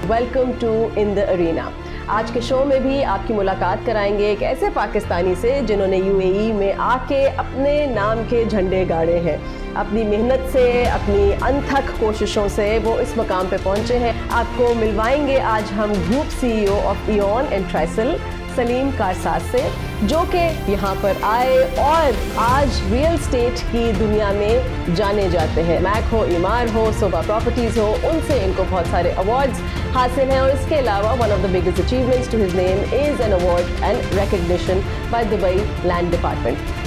Welcome to in the arena. आज के show में भी आपकी मुलाकात कराएंगे एक ऐसे पाकिस्तानी से जिन्होंने यूएई में आके अपने नाम के झंडे गाड़े हैं। अपनी मेहनत से, अपनी अनथक कोशिशों से वो इस मकाम पे पहुंचे हैं। आपको मिलवाएंगे आज हम group CEO of Eon and Trisal Salim Karsaz से, जो कि यहाँ पर आए और आज रियल स्टेट की दुनिया में जाने जाते हैं। मैक हो, इमार हो, सोबा प्रॉपर्टीज हो, उनसे इनको बहुत सारे अवार्ड्स हासिल हैं। और इसके अलावा one of the biggest achievements to his name is an award and recognition by Dubai land department.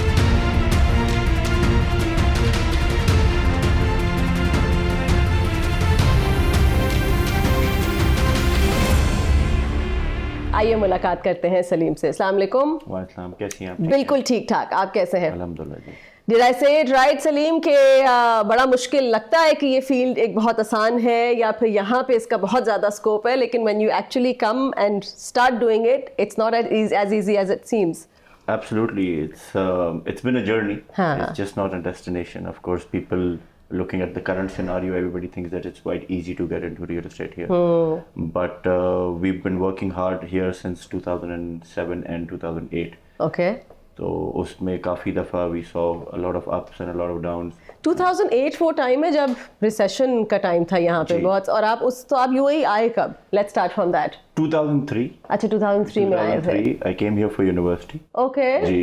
आइए मुलाकात करते हैं सलीम से। अस्सलाम वालेकुम। वालेकुम, कैसी हैं आप? बिल्कुल ठीक ठाक, आप कैसे हैं? अल्हम्दुलिल्लाह जी। Did I say it right Salim के बड़ा मुश्किल लगता है कि ये फील्ड एक बहुत आसान है या फिर यहाँ पे इसका बहुत ज़्यादा स्कोप है, लेकिन when you actually come and start doing it, it's not as easy as it seems. Absolutely, it's been a journey. हाँ. It's just not a destination. Of course, people looking at the current scenario, everybody thinks that it's quite easy to get into real estate here. But we've been working hard here since 2007 and 2008. Okay. तो उसमें काफ़ी दफ़ा we saw a lot of ups and a lot of downs. 2008 वो time है जब recession का time था यहाँ पे बहुत, और आप आप यूएई आए कब? Let's start from that. 2003. अच्छा, 2003 में आए थे। 2003 I came here for university. Okay. Ji,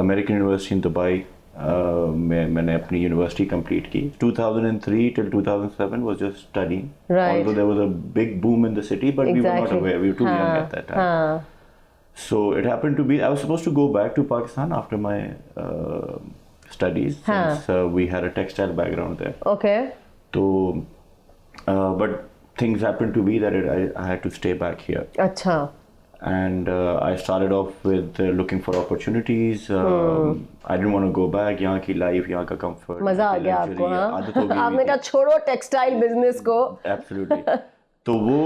American University in Dubai. मैंने अपनी यूनिवर्सिटी कंप्लीट की। 2003 till 2007 was just studying. Right. Although there was a big boom in the city, but we were not aware. We were too young at that time. So it happened to be I was supposed to go back to Pakistan after my studies, since we had a textile background there. Okay. So, but things happened to be that I had to stay back here. अच्छा. And I started off with looking for opportunities. I didn't want to go back. यहाँ की life, यहाँ का comfort. मजा आ गया आपको? हाँ? आपने कहा छोड़ो टेक्सटाइल बिजनेस को। Absolutely. तो वो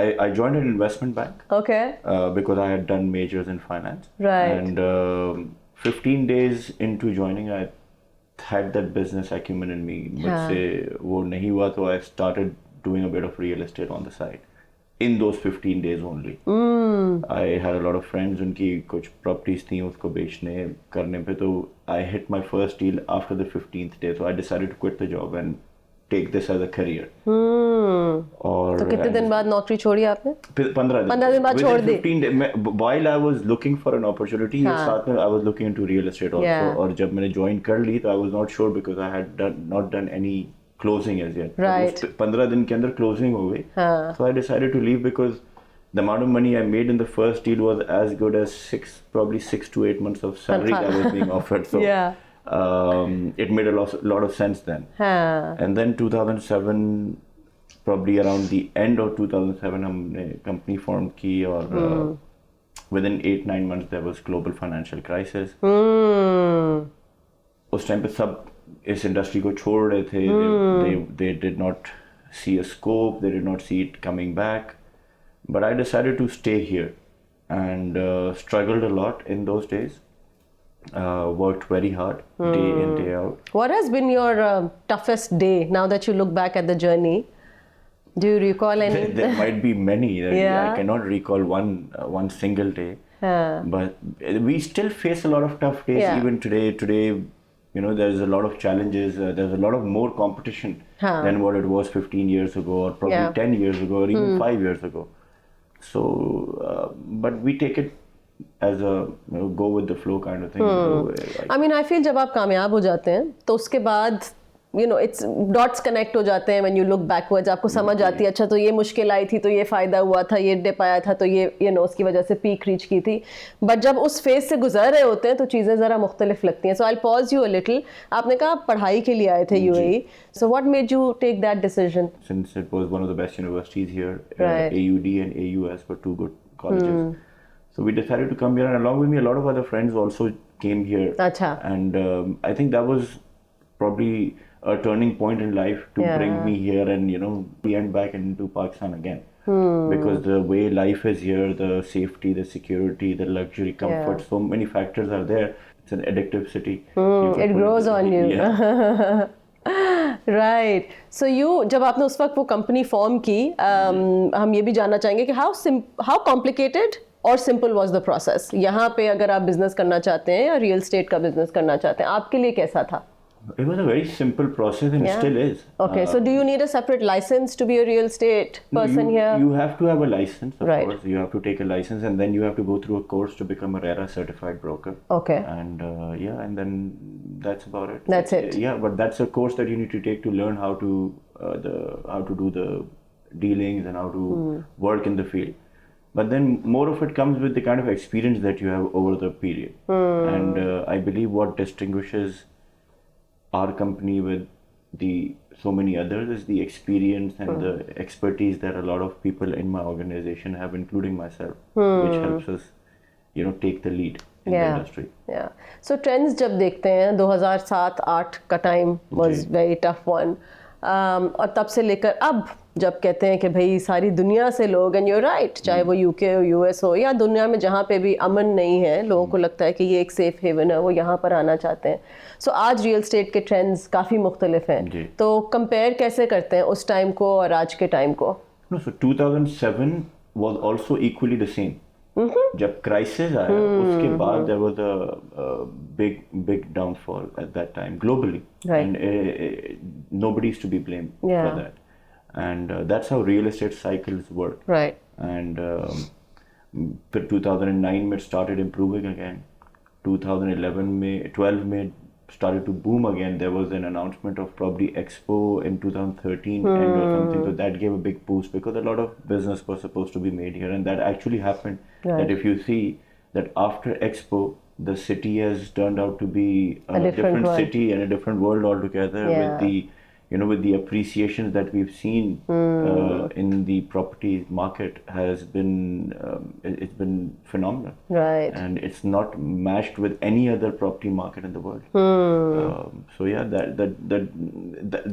I joined an investment bank. Okay. Because I had done majors in finance. Right. And 15 days into joining, I had that business acumen in me. मुझसे वो नहीं हुआ तो I started doing a bit of real estate on the side. In those 15 days only. I had a lot of friends, उनकी कुछ properties थी उसको बेचने करने पे, तो I hit my first deal after the 15th day. So I decided to quit the job and take this as a career. और तो कितने दिन बाद नौकरी छोड़ी आपने? 15 दिन बाद छोड़ दी। 15 days, while I was looking for an opportunity, साथ में I was looking into real estate also. और जब मैंने join कर ली तो I was not sure because I had not done any closing as yet. Right. 15 दिन के अंदर closing हो गई. So I decided to leave because the amount of money I made in the first deal was as good as probably 6 to 8 months of salary that was being offered. So it made a lot of sense then. And then 2007, probably around the end of 2007, हमने company formed की और within 8-9 months there was global financial crisis. उस time पे सब इस industry को छोड़ रहे थे. They did not see a scope, they did not see it coming back, but I decided to stay here and struggled a lot in those days. Worked very hard day in, day out. What has been your toughest day now that you look back at the journey? Do you recall any? There might be many. I cannot recall one single day. But we still face a lot of tough days even today. Today, you know, there's a lot of challenges. There's a lot of more competition than what it was 15 years ago, or probably 10 years ago, or even 5 years ago. So, but we take it as a go with the flow kind of thing. So, I mean, I feel जब आप कामयाब हो जाते हैं तो उसके बाद it's dots connect हो जाते हैं. when you look backwards आपको समझ आती है, अच्छा तो ये मुश्किल आई थी तो ये फ़ायदा हुआ था, ये डिप आया था तो ये उसकी वजह से पीक रीच की थी. बट जब उस फेज से गुजर रहे होते हैं तो चीज़ें ज़रा मुख्तलिफ लगती हैं. So I pause you a little. आपने कहा आप पढ़ाई के लिए आए थे UAE. So what made you take that decision? Since it was one of the best universities here, AUD and AUS were two good colleges. So we decided to come here, and along with me, a lot of other friends also came here. Achha. And I think that was probably a turning point in life to bring me here and, end back into Pakistan again. Because the way life is here, the safety, the security, the luxury, comfort, so many factors are there. It's an addictive city. It grows on you. Right so जब आपने उस वक्त वो company form की हम ये भी जानना चाहेंगे कि हाउ कॉम्प्लिकेटेड और सिंपल वाज द प्रोसेस यहाँ पे अगर आप बिजनेस करना चाहते हैं या रियल एस्टेट का बिजनेस करना चाहते हैं आपके लिए कैसा था? It was a very simple process and still is. Okay, so do you need a separate license to be a real estate person you, here? You have to have a license, of Right. course. You have to take a license and then you have to go through a course to become a RERA certified broker. Okay. And and then that's about it. That's it. Yeah, but that's a course that you need to take to learn how to do the dealings and how to work in the field. But then more of it comes with the kind of experience that you have over the period. And I believe what distinguishes our company with so many others is the experience and the expertise that a lot of people in my organization have, including myself, which helps us, take the lead in the industry. Yeah. So trends जब देखते हैं 2007-8 का time was very tough one. और तब से लेकर अब जब कहते हैं कि भाई सारी दुनिया से लोग एंड यूर राइट चाहे वो यूके हो यूएस हो या दुनिया में जहाँ पे भी अमन नहीं है लोगों को लगता है कि ये एक सेफ हेवन है वो यहाँ पर आना चाहते हैं. सो आज रियल एस्टेट के ट्रेंड्स काफ़ी मुख्तलिफ हैं तो कंपेयर कैसे करते हैं उस टाइम को और आज के टाइम को? No, so 2007 was also equally the same. जब क्राइसिस आया उसके बाद there was a big downfall at that time globally, and nobody is to be blamed for that, and that's how real estate cycles work. Right. And 2009 में started improving again. 2011 में 12 में started to boom again. There was an announcement of probably Expo in 2013 end or something, so that gave a big boost because a lot of business was supposed to be made here, and that actually happened. That if you see that after Expo, the city has turned out to be a different city and a different world altogether, with the appreciations that we've seen in the property market has been it's been phenomenal. Right. And it's not matched with any other property market in the world. So yeah,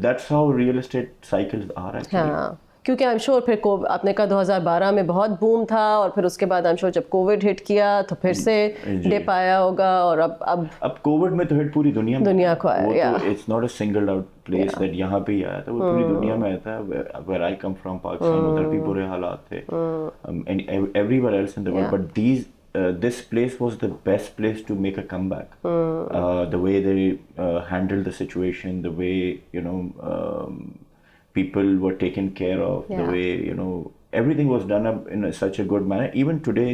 that's how real estate cycles are actually. हाँ. क्योंकि I am sure फिर आपने कहा 2012 में बहुत boom था और फिर उसके बाद आई एम श्योर जब कोविड हिट किया तो फिर से डिप आया होगा और अब कोविड में तो हिट पूरी दुनिया को आया. वो तो it's not a single out place that यहाँ पे ही आया था, वो पूरी दुनिया में आया था. Where I come from Pakistan उधर भी बुरे हालात थे and everywhere else in the world, but this place was the best place to make a comeback. The way they handled the situation, the way people were taken care of, the way everything was done up in such a good manner. Even today,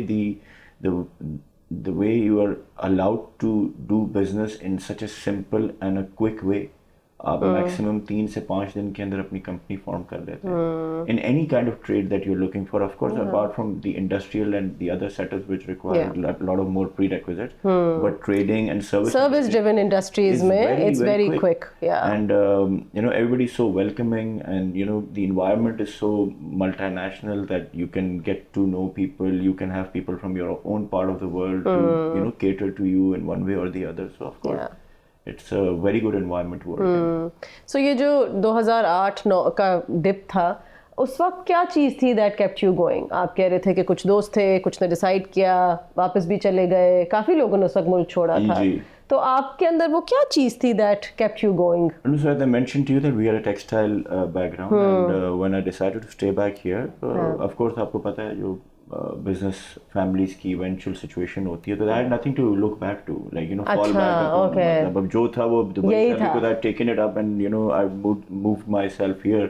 the way you are allowed to do business in such a simple and a quick way, आप maximum 3 से 5 दिन के अंदर अपनी company form कर लेते हैं in any kind of trade that you're looking for, of course, apart from the industrial and the other setups which require a lot of more prerequisites, but trading and service driven industries mein it's very quick. And everybody's so welcoming, and the environment is so multinational that you can get to know people, you can have people from your own part of the world to cater to you in one way or the other. So of course it's a very good environment to work in. So ये जो 2008-9 का dip था उस वक्त क्या चीज़ थी that kept you going? आप कह रहे थे कि कुछ दोस्त थे, कुछ ने डिसाइड किया, वापस भी चले गए, काफ़ी लोगों ने उस वक्त मुल्क छोड़ा था, तो आपके अंदर वो क्या चीज़ थी that kept you going? So as I mentioned to you that we are a textile background, and when I decided to stay back here, of course आपको पता है जो business families की eventual situation होती है, तो I had nothing to look back to, like fall back upon. मतलब जो था वो दुबई था, because I had taken it up and I moved myself here.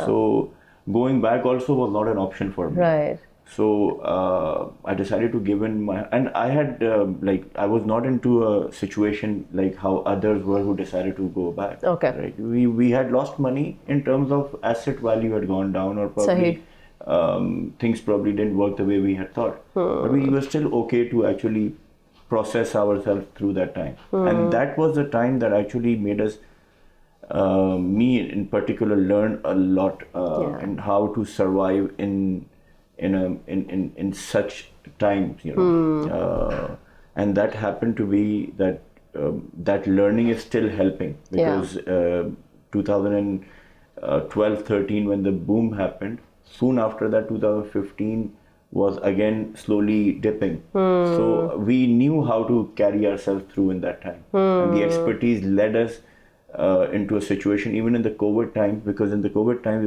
So going back also was not an option for me. Right. So I decided to give in and I had I was not into a situation like how others were who decided to go back. Okay. Right. We had lost money in terms of asset value had gone down, or probably things probably didn't work the way we had thought. But we were still okay to actually process ourselves through that time. And that was the time that actually made us, me in particular, learn a lot and how to survive in such times, and that happened to be that learning is still helping, because 2012-13 when the boom happened, soon after that 2015 was again slowly dipping. So we knew how to carry ourselves through in that time, and the expertise led us into a situation, even in the COVID times, because in the COVID times,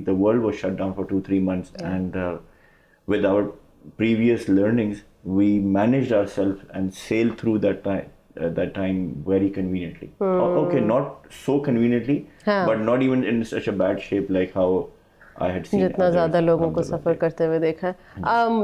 the world was shut down for 2-3 months. And with our previous learnings, we managed ourselves and sailed through that time very conveniently. Okay, not so conveniently, but not even in such a bad shape like how I had seen जितना ज़्यादा लोगों को सफ़र करते हुए देखा है.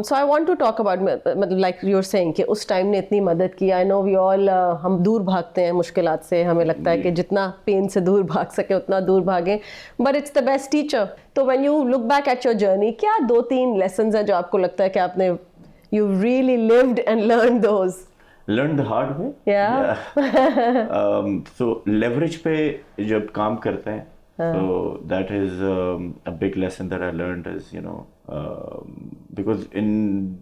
So I want to talk about, मतलब like you're saying कि उस टाइम ने इतनी मदद की. I know we all हम दूर भागते हैं मुश्किलात से. हमें लगता है कि जितना पेन से दूर भाग सके उतना दूर भागें. But it's the best teacher. तो when you look back at your journey, क्या 2-3 lessons हैं जो आपको लगता है कि आपने you really lived and learned those? Learned the hard way. Yeah. So leverage पे जब काम करते हैं, so that is a big lesson that I learned is, because in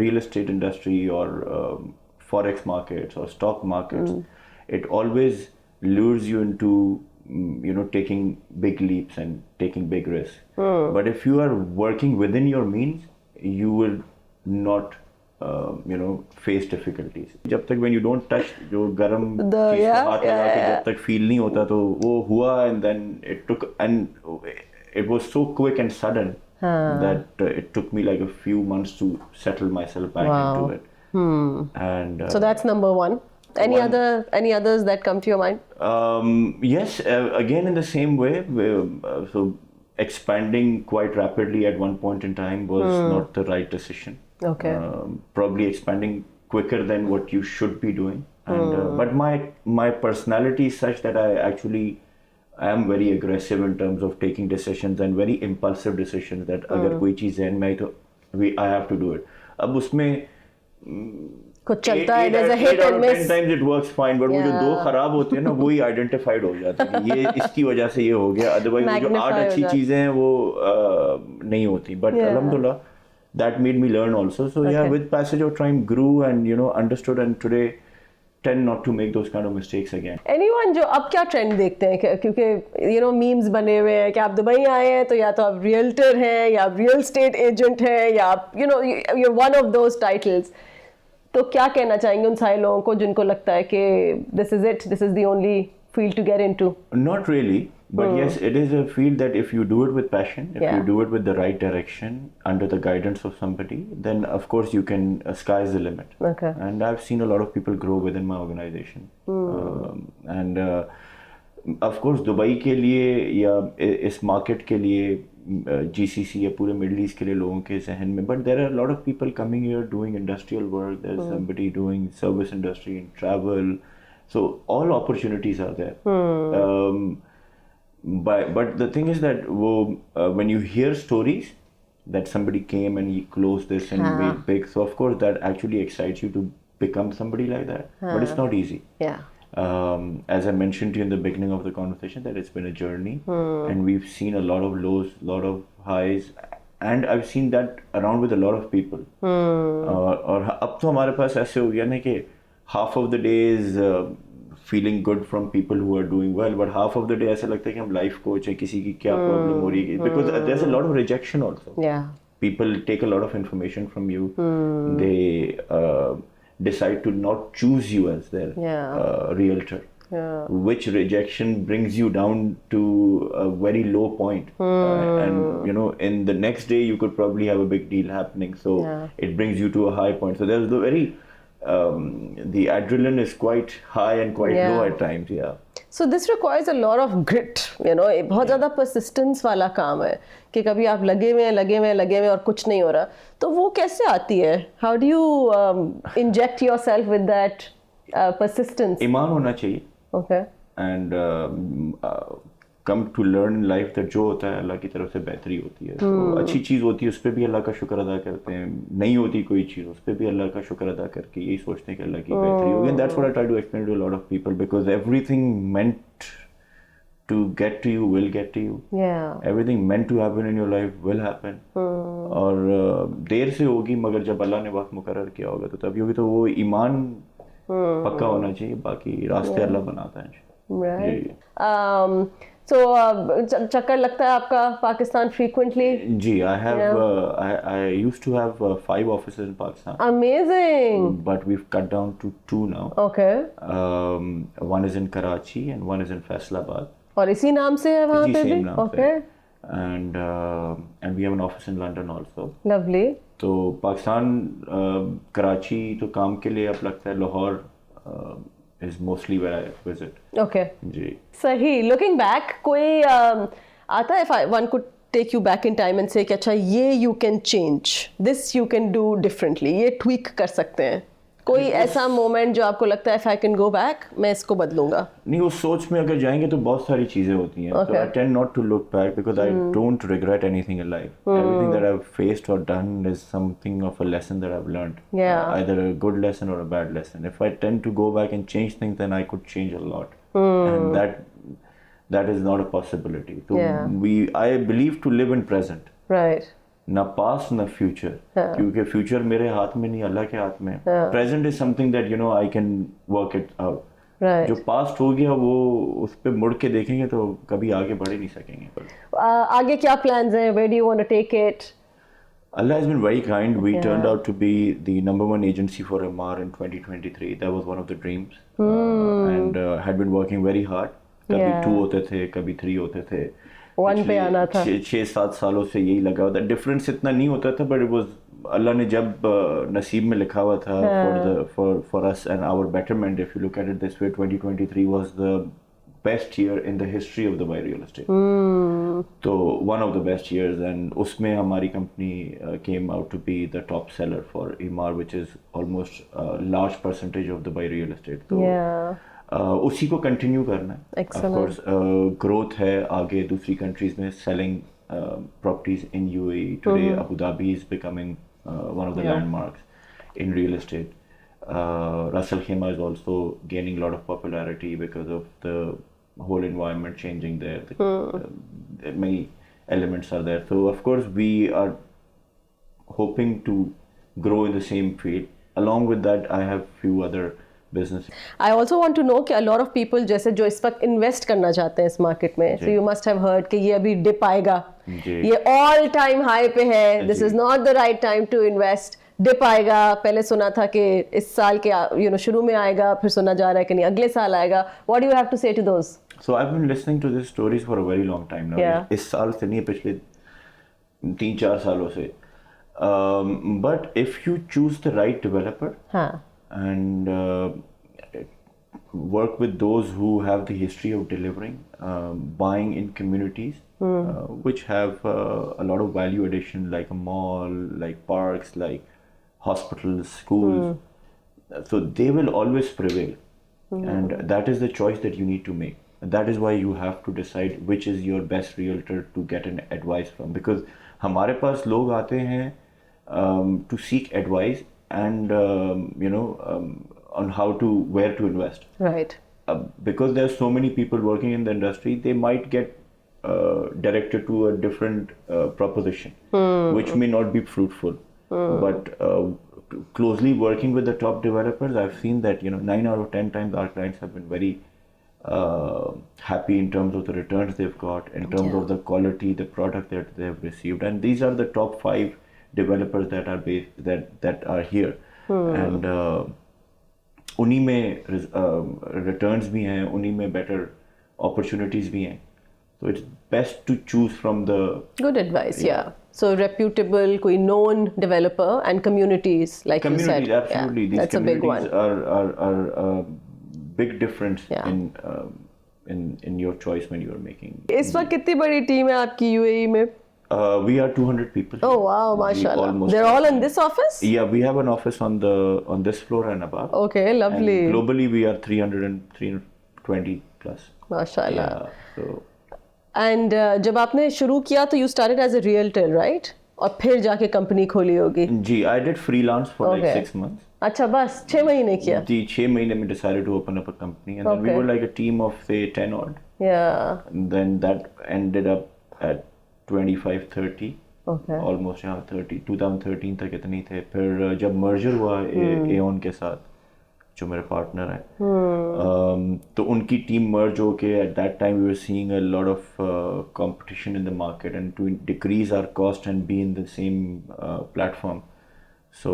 real estate industry or forex markets or stock markets, it always lures you into taking big leaps and taking big risks. But if you are working within your means, you will not face difficulties. जब तक when you don't touch जो गरम चीज को हाथ लगा के जब तक feel नहीं होता तो वो हुआ, and then it was so quick and sudden that it took me like a few months to settle myself back into it. And so that's number one. Any others that come to your mind? Yes, again in the same way. So expanding quite rapidly at one point in time was not the right decision. Okay. Probably expanding quicker than what you should be doing, and but my personality is such that I am very aggressive in terms of taking decisions and very impulsive decisions. That अगर कोई चीज़ है मैं तो I have to do it. अब उसमें कुछ चलता है, there's a hit and miss. 10 times it works fine, but वो जो 2 खराब होते हैं ना, वो ही identified हो जाते हैं. ये इसकी वजह से ये हो गया. Otherwise वो जो 8 अच्छी चीज़ें हैं वो नहीं होती. But alhamdulillah, that made me learn also. So with passage of time grew and understood, and today tend not to make those kind of mistakes again. Anyone जो अब क्या ट्रेंड देखते हैं, क्योंकि मीम्स बने हुए हैं कि आप दुबई आए हैं तो या तो आप रियल्टर हैं या आप रियल स्टेट एजेंट हैं या आप you're one of those titles. तो क्या कहना चाहेंगे उन सारे लोगों को जिनको लगता है कि this is the only field to get into? Not really. But yes, it is a field that if you do it with passion, if you do it with the right direction, under the guidance of somebody, then of course you can, sky's the limit. Okay. And I've seen a lot of people grow within my organization. And of course Dubai के लिए या इस market के लिए GCC या पूरे Middle East के लिए लोगों के जहन में, but there are a lot of people coming here doing industrial work. There's somebody doing service industry and travel. So all opportunities are there. But the thing is that when you hear stories that somebody came and he closed this and made big, so of course that actually excites you to become somebody like that. But it's not easy. Yeah. As I mentioned to you in the beginning of the conversation, that it's been a journey, and we've seen a lot of lows, a lot of highs, and I've seen that around with a lot of people. और अब तो हमारे पास ऐसे हो गया ना कि half of the day is feeling good from people who are doing well, but half of the day ऐसा लगता है कि हम life coach हैं, किसी की क्या problem हो रही है, because there's a lot of rejection also. Yeah. People take a lot of information from you. They decide to not choose you as their realtor. Yeah. Which rejection brings you down to a very low point. And in the next day you could probably have a big deal happening, so it brings you to a high point. So there's the adrenaline is quite high and quite low at times. So this requires a lot of grit, बहुत ज़्यादा persistence वाला काम है कि कभी आप लगे हुए और कुछ नहीं हो रहा, तो वो कैसे आती है? How do you inject yourself with that persistence? ईमान होना चाहिए. Okay. And come to learn in life that जो होता है अल्लाह की तरफ से बेहतरी होती है. तो अच्छी चीज़ होती है उस पर भी अल्लाह का शुक्र अदा करते हैं, नहीं होती कोई चीज़ उस पर भी अल्लाह का शुक्र अदा करके यही सोचते हैं कि अल्लाह की बेहतरी होगी. And that's what I try to explain to a lot of people, because everything meant to get to you will get to you. Everything meant to happen in your life will happen. और देर से होगी मगर जब अल्लाह ने वक्त मुकर्रर किया होगा तो तभी होगी. तो वो ईमान पक्का होना चाहिए, बाकी रास्ते अल्लाह बनाता है. Right. So चक्कर लगता है आपका Pakistan frequently? Ji, I have I used to have 5 offices in Pakistan, Amazing. but we've cut down to 2 now. Okay. One is in Karachi and one is in Faisalabad. और इसी नाम से है वहाँ जी, पे भी? same नाम Okay. पे. And we have an office in London also. Lovely. तो पाकिस्तान कराची तो काम के लिए अब लगता है Lahore is mostly where I visit. Okay. जी. सही. Looking back, कोई आता है if one could take you back in time and say कि अच्छा ये you can change, this you can do differently, ये tweak कर सकते हैं. कोई ऐसा मोमेंट जो आपको लगता है if I can go back, मैं इसको बदलूंगा. नहीं, उस सोच में अगर जाएंगे तो बहुत सारी चीजें होती हैं. So I tend not to look back because I don't regret anything in life. Everything that I've faced or done is something of a lesson that I've learned. Yeah. Either a good lesson or a bad lesson. If I tend to go back and change things, then I could change a lot. And that is not a possibility. So I believe to live in present. Right. ना past ना future, क्योंकि future मेरे हाथ में नहीं, अल्लाह के हाथ में. Present is something that you know I can work it out. जो पास्ट हो गया वो उस पे मुड़ के देखेंगे तो कभी आगे बढ़ ही नहीं सकेंगे. आगे क्या प्लान्स हैं? Where do you want to take it? Allah has been very kind. We turned out to be the #1 agency for MR in 2023. That was one of the dreams. And had been working very hard. कभी 2 होते थे, कभी 3 होते थे. 1 पे आना था. 6-7 सालों से यही लगा हुआ था. डिफरेंस इतना नहीं होता था, बट इट वाज अल्लाह ने जब नसीब में लिखा हुआ था for us and our betterment. If you look at it this way, 2023 was the best year in the history of Dubai real estate. So one of the best years, and उसमें हमारी company came out to be the top seller for Emaar, which is almost a large percentage of Dubai real estate. So उसी को continue करना है. Of course growth है आगे दूसरी countries में. Selling properties in UAE today, Abu Dhabi is becoming one of the landmarks in real estate. Russell Khema is also gaining a lot of popularity because of the whole environment changing there. The many elements are there. So of course we are hoping to grow in the same field. Along with that, I have few other business. I also want to know कि a lot of people जैसे जो इस वक्त invest करना चाहते हैं इस market में, so you must have heard कि ये अभी dip आएगा, ये all time high पे है, this is not the right time to invest, dip आएगा. पहले सुना था कि इस साल के शुरू में आएगा, फिर सुना जा रहा है कि नहीं अगले साल आएगा. What do you have to say to those? So I've been listening to these stories for a very long time now. इस साल से नहीं, पिछले 3-4 सालों से. But if you choose the right developer, and work with those who have the history of delivering, buying in communities which have a lot of value addition, like a mall, like parks, like hospitals, schools. So they will always prevail. And that is the choice that you need to make. That is why you have to decide which is your best realtor to get an advice from. Because हमारे पास लोग आते हैं to seek advice and on how to, where to invest. Right. Because there are so many people working in the industry, they might get directed to a different proposition, which may not be fruitful. But closely working with the top developers, I've seen that 9 out of 10 times our clients have been very happy in terms of the returns they've got, in terms of the quality, the product that they have received. And these are the top 5 developers that are based that are here. And उन्हीं में returns भी हैं, उन्हीं में better opportunities भी हैं. So it's best to choose from the good advice. Yeah. So reputable, कोई known developer and communities, like you said. Absolutely. These that's a big one. are big difference in your choice when you are making. इस वक्त कितनी बड़ी team है आपकी UAE में? We are 200 people. Oh wow, mashallah. They're all in this office? Yeah, we have an office on this floor and above. Okay, lovely. And globally, we are 320 plus. Mashallah. Yeah, so. And जब आपने शुरू किया तो you started as a realtor, right? और फिर जाके company खोली होगी. जी, I did freelance for like 6 months. अच्छा, बस 6 महीने किया. जी, 6 महीने में decided to open up a company, and then we were like a team of say 10 odd. Yeah. And then that ended up at 25-30. Okay. Almost 30. 2013 तक इतनी थे. फिर जब merger हुआ Aeon के साथ, जो मेरे पार्टनर हैं, तो उनकी टीम मर्ज होके at that time we were seeing a lot of competition in the market and to decrease our cost and be in the same platform, so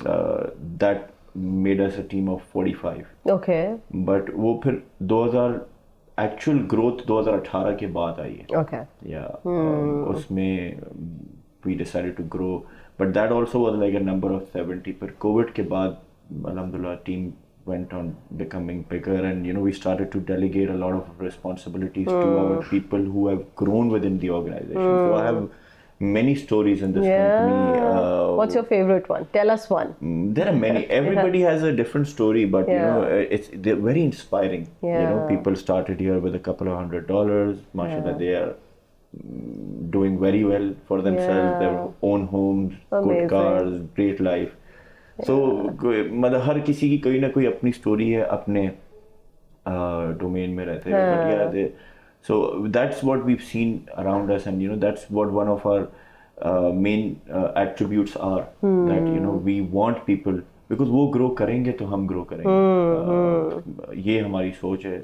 that made us a team of 45. Okay. But वो फिर 2000 actual growth 2018 के बाद आई है. Okay. उसमें we decided to grow, but that also was like a number of 70. पर COVID के बाद alhamdulillah team went on becoming bigger, and we started to delegate a lot of responsibilities to our people who have grown within the organization. So I have many stories in this company. What's your favorite one? Tell us one. There are many. Everybody has a different story, but they're very inspiring. People started here with a couple of $100. Mashallah, they are doing very well for themselves. Their own homes, good cars, great life. So मतलब हर किसी की कोई ना कोई अपनी story है अपने domain में रहते हैं. But yeah, so that's what we've seen around us, and that's what one of our main attributes are. That we want people, because वो grow करेंगे तो हम grow करेंगे. ये हमारी सोच है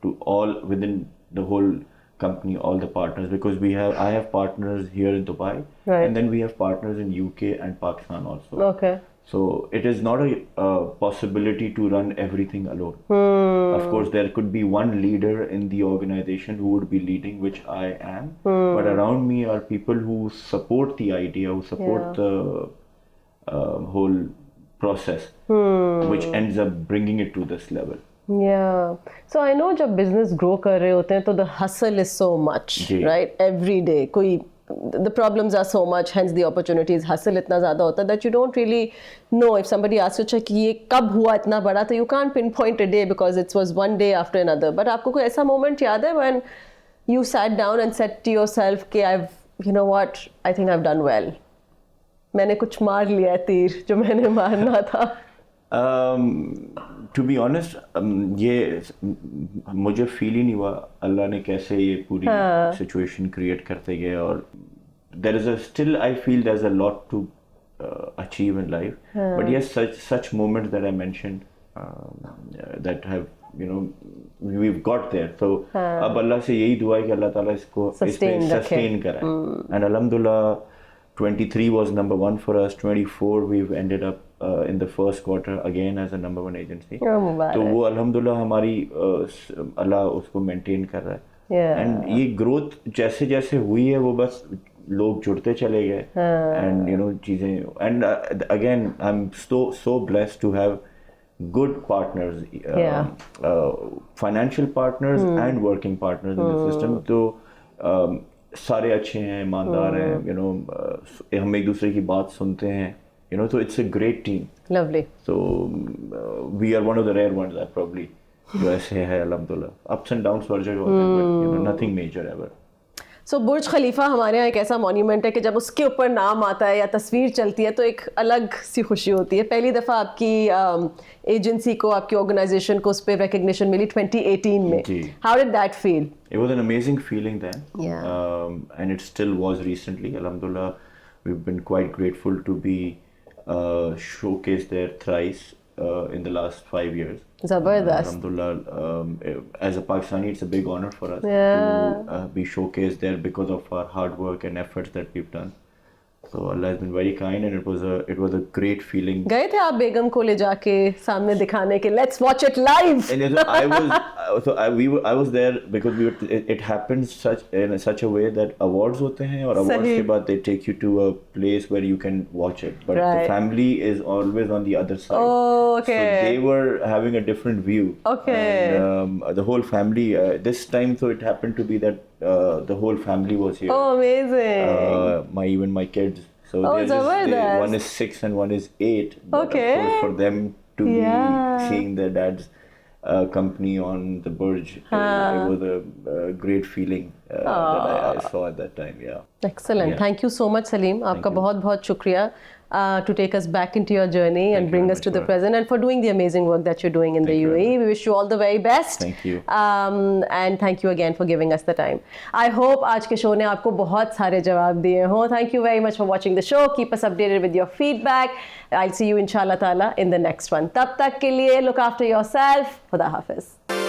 to all within the whole company, all the partners, because I have partners here in Dubai, and then we have partners in UK and Pakistan also. Okay. So it is not a possibility to run everything alone. Of course, there could be one leader in the organization who would be leading, which I am. But around me are people who support the idea, who support the whole process, which ends up bringing it to this level. Yeah. So I know जब business grow कर रहे होते हैं तो the hustle is so much, right? Every day the problems are so much, hence the opportunities. Hustle इतना ज़्यादा होता है that you don't really know if somebody asks you कि ये कब हुआ इतना बड़ा, तो you can't pinpoint a day because it was one day after another. But आपको कोई ऐसा moment याद है when you sat down and said to yourself कि you know what, I think I've done well. मैंने कुछ मार लिया है तीर जो मैंने मारना था. To be honest, ये मुझे फील ही नहीं हुआ अल्लाह ने कैसे ये पूरी सिचुएशन क्रिएट करते गए. और there is still I feel there's a lot to achieve in life, but yes, such moments that I mentioned that have we've got there. So अब अल्लाह से यही दुआ है कि अल्लाह ताला इसको sustain कराए. And alhamdulillah 23 was number 1 for us. 24 we've ended up in the first quarter again as a number 1 agency. तो वो अल्हम्दुलिल्लाह हमारी अल्लाह उसको मेंटेन कर रहा है. एंड ये ग्रोथ जैसे जैसे हुई है वो बस लोग जुड़ते चले गए. एंड चीज़ें, and again I am so blessed to have good partners, financial partners and working partners in the system. तो सारे अच्छे हैं, ईमानदार हैं, हम एक दूसरे की बात सुनते हैं, so it's a great team. Lovely. So we are one of the rare ones that probably जो ऐसे है अल्हम्दुलिल्लाह. Ups and downs हर जगह होते हैं, but nothing major ever. So बुर्ज खलीफा हमारे यहाँ एक ऐसा मॉन्यूमेंट है कि जब उसके ऊपर नाम आता है या तस्वीर चलती है तो एक अलग सी खुशी होती है. पहली दफ़ा आपकी एजेंसी को, आपकी ऑर्गेनाइजेशन को उस पर रिकग्निशन मिली 2018 में. How did that feel? It was an amazing feeling then. Yeah. And it still was recently. Alhamdulillah, we've been quite grateful to be showcased there thrice in the last 5 years. Zabardast. Alhamdulillah, as a Pakistani, it's a big honor for us to be showcased there because of our hard work and efforts that we've done. So Allah has been very kind, and it was a great feeling. गए थे आप बेगम को ले जाके सामने दिखाने के let's watch it live. And I was there because it happens in such a way that awards होते हैं और awards के बाद they take you to a place where you can watch it, but the family is always on the other side. Oh, okay. So they were having a different view. Okay. And, the whole family this time, so it happened to be that the whole family was here. Oh, amazing. Even my kids. So one is 6 and one is 8. Okay. Of course, for them to be seeing their dad's company on the Burj, it was a great feeling that I saw at that time. Yeah. Excellent. Thank you so much, Salim. आपका बहुत बहुत शुक्रिया. to take us back into your journey and you bring very us to much the for it. present, and for doing the amazing work that you're doing in the Thank you very UAE. We wish you all the very best. Thank you. And thank you again for giving us the time. I hope आज के show ने आपको बहुत सारे जवाब दिए हों. Thank you very much for watching the show. Keep us updated with your feedback. I'll see you inshallah ta'ala in the next one. तब तक के लिए look after yourself. खुदा हाफिज.